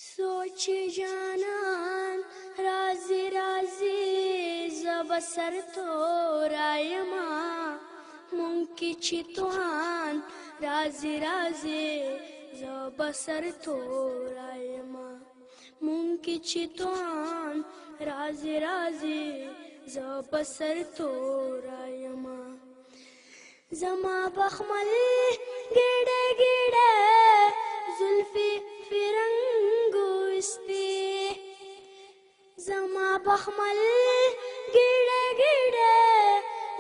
سوچ جانان رازی رازی زب سر تو رایما مونکی چی توان رازی رازی زب سر تو رایما مونکی چی توان رازی رازی زب سر تو رایما زما بخمل ګډه ګډه زلفي فرنګو سپي زما بخمل ګډه ګډه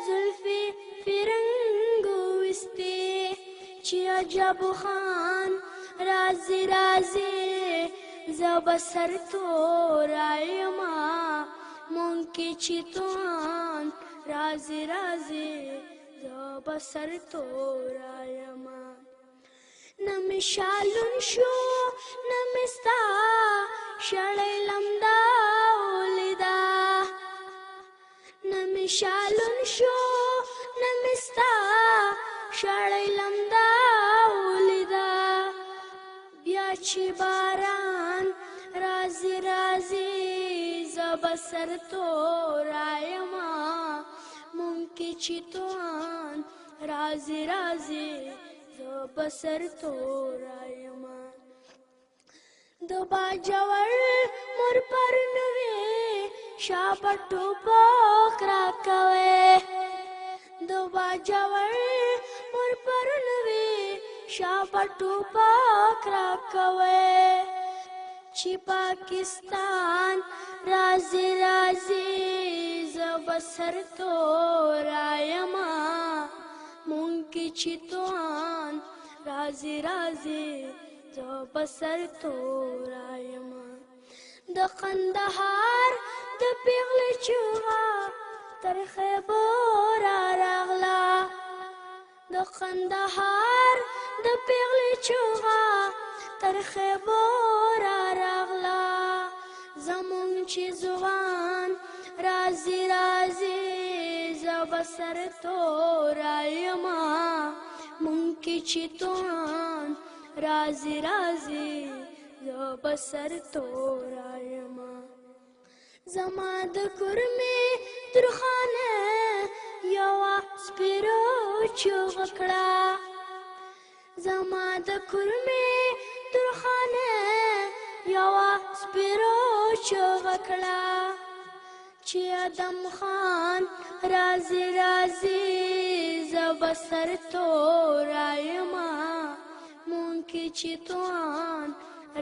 زلفي فرنګو سپي چې عجب خان رازي رازي زب سر تو رايما مونکی چې توان رازي رازي زب سر تو رايما نمی شالون شو نمی ستا شړی لمدا ولیدا نمی شالون شو نمی ستا شړی لمدا ولیدا بیا چې باران رازي رازي زب سر تو رايما مونکی چې توان رازي رازي زب سر تو رايما د باجوړ مور پر نوې شاپټو پوک را کوي د باجوړ مور پر نوې شاپټو پوک را کوي چې پاکستان رازي رازي زب سر تو رايما مونکی چې توان رازي رازي زب سر تو رايما د قندهار د پیغلې چوغه تر خیبر راغلا د قندهار د پیغلې چوغه تر خیبر راغلا زمون چې ځوان رازي رازي زب سر تو رايما مونکی چې توان رازي رازي زب سر تو رايما زما د کورمې درخانه یوا سپیرو چوغکړه زما د کورمې درخانه یوا سپیرو چوغکړه چې ادم خان رازي رازي زب سر تو رايما مونکی چې توان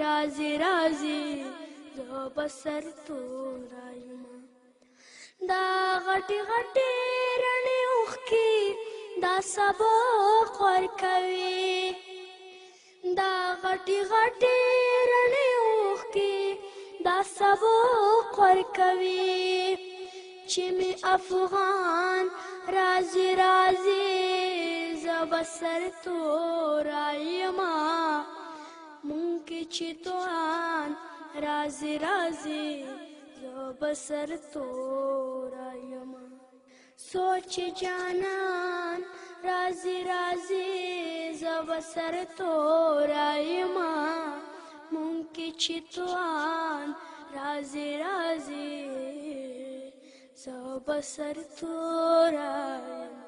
رازي رازي زب سر تو رايما دا غټي غټي رڼې اوښکې دا سبق ورکوي دا غټي غټي رڼې اوښکې دا سبق ورکوي چې می افغان رازي رازي زب سر تو رايما مونکی چې توان رازي رازي زب سر تو رايما سوچ جانان رازي رازي زب سر تو رايما مونکی چې توان رازي رازي زب سر تو رايما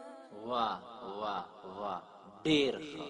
واه واه واه ډیر ښه